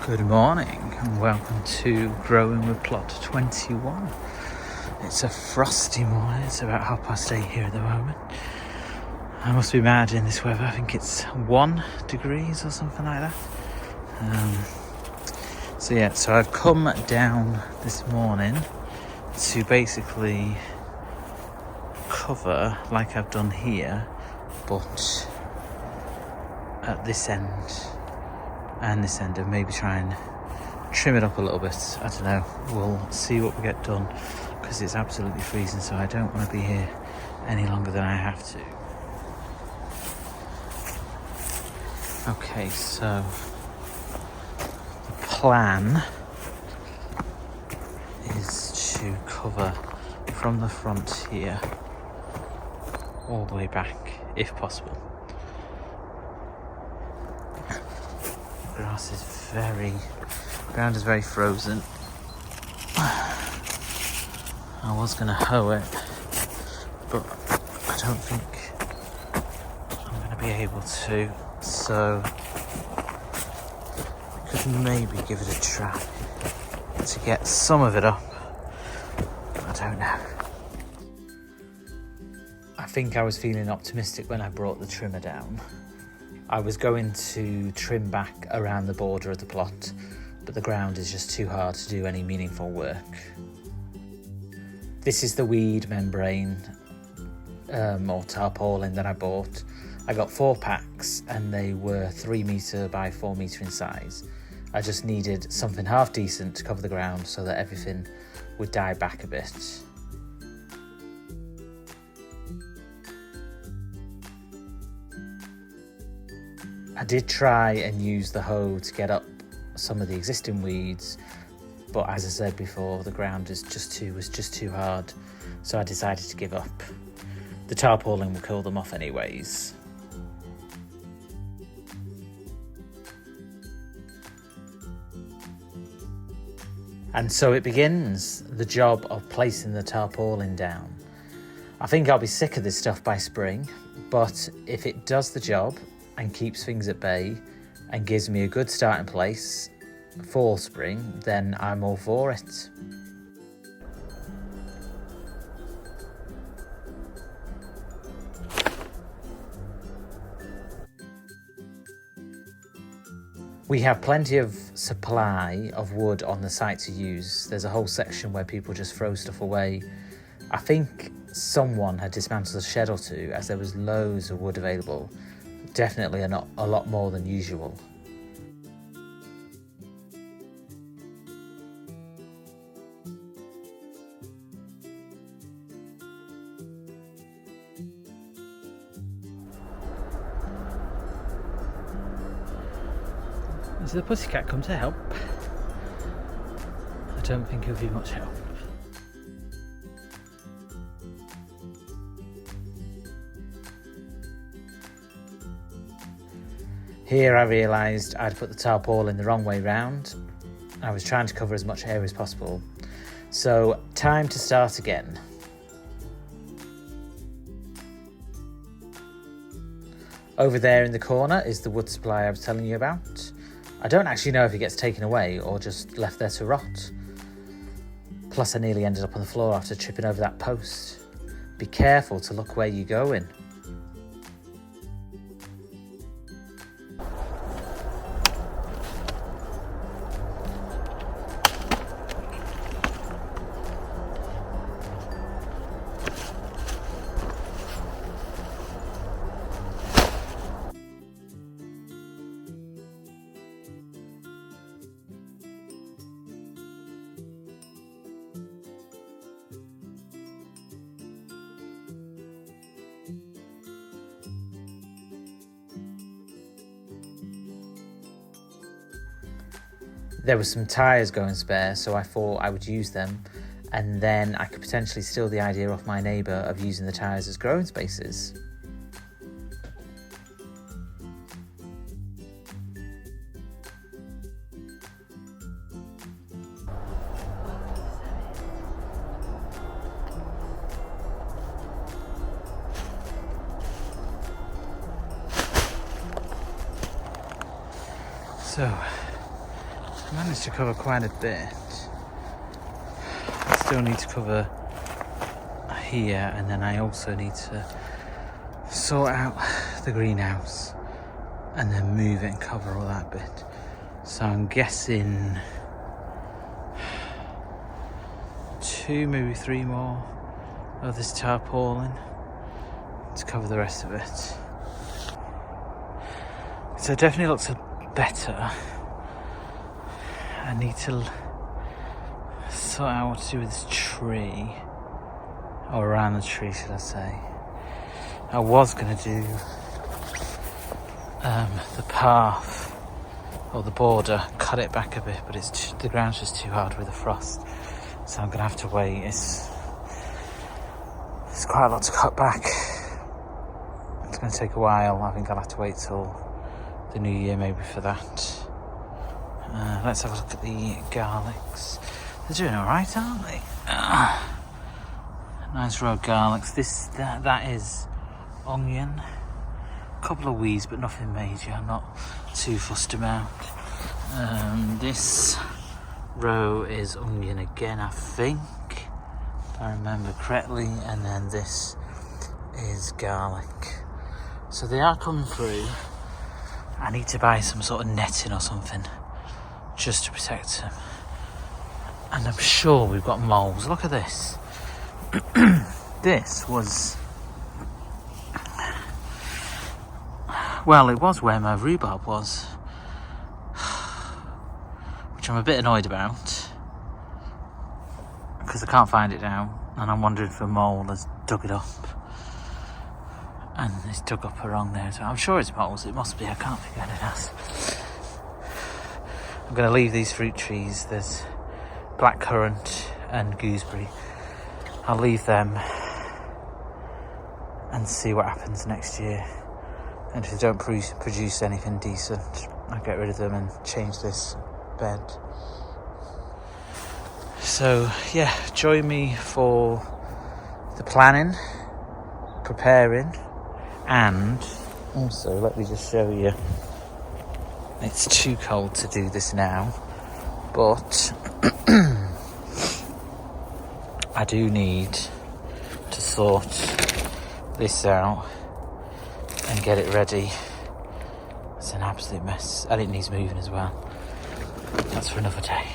Good morning and welcome to Growing with Plot 21. It's a frosty morning, it's about 8:30 here at the moment. I must be mad in this weather, I think it's 1 degrees or something like that. So I've come down this morning to basically cover like I've done here, but at this end and this end, and maybe try and trim it up a little bit. I don't know, we'll see what we get done, because it's absolutely freezing, so I don't want to be here any longer than I have to. Okay, so the plan is to cover from the front here all the way back if possible. Ground is very frozen. I was going to hoe it, but I don't think I'm going to be able to, so I could maybe give it a try to get some of it up, but I don't know. I think I was feeling optimistic when I brought the trimmer down. I was going to trim back around the border of the plot, but the ground is just too hard to do any meaningful work. This is the weed membrane or tarpaulin that I bought. I got 4 packs and they were 3 metre by 4 metre in size. I just needed something half decent to cover the ground so that everything would die back a bit. I did try and use the hoe to get up some of the existing weeds, but as I said before, the ground was just too hard, so I decided to give up. The tarpaulin will kill them off anyways. And so it begins, the job of placing the tarpaulin down. I think I'll be sick of this stuff by spring, but if it does the job and keeps things at bay and gives me a good starting place for spring, then I'm all for it. We have plenty of supply of wood on the site to use. There's a whole section where people just throw stuff away. I think someone had dismantled a shed or two, as there was loads of wood available. Definitely a lot more than usual. Has the pussycat come to help? I don't think it'll be much help. Here I realised I'd put the tarpaulin the wrong way round. I was trying to cover as much area as possible. So, time to start again. Over there in the corner is the wood supply I was telling you about. I don't actually know if it gets taken away or just left there to rot. Plus I nearly ended up on the floor after tripping over that post. Be careful to look where you're going. There were some tyres going spare, so I thought I would use them, and then I could potentially steal the idea off my neighbour of using the tyres as growing spaces. So I managed to cover quite a bit. I still need to cover here, and then I also need to sort out the greenhouse and then move it and cover all that bit. So I'm guessing 2, maybe 3 more of this tarpaulin to cover the rest of it. So it definitely looks better. I need to sort out what to do with this tree, or around the tree, should I say. I was going to do the path or the border, cut it back a bit, but the ground's just too hard with the frost, so I'm going to have to wait. It's quite a lot to cut back. It's going to take a while. I think I'll have to wait till the new year maybe for that. Let's have a look at the garlics. They're doing alright, aren't they? Nice row of garlics. That is onion. A couple of weeds, but nothing major. I'm not too fussed about. This row is onion again, I think, if I remember correctly. And then this is garlic. So they are coming through. I need to buy some sort of netting or something just to protect them. And I'm sure we've got moles. Look at this. This was... Well, it was where my rhubarb was. Which I'm a bit annoyed about. Because I can't find it now. And I'm wondering if a mole has dug it up. And it's dug up along there. So I'm sure it's moles. It must be. I can't think what it has. I'm going to leave these fruit trees. There's blackcurrant and gooseberry. I'll leave them and see what happens next year. And if they don't produce anything decent, I'll get rid of them and change this bed. So yeah, join me for the planning, preparing, and also let me just show you. It's too cold to do this now, but I do need to sort this out and get it ready. It's an absolute mess, and it needs moving as well. That's for another day.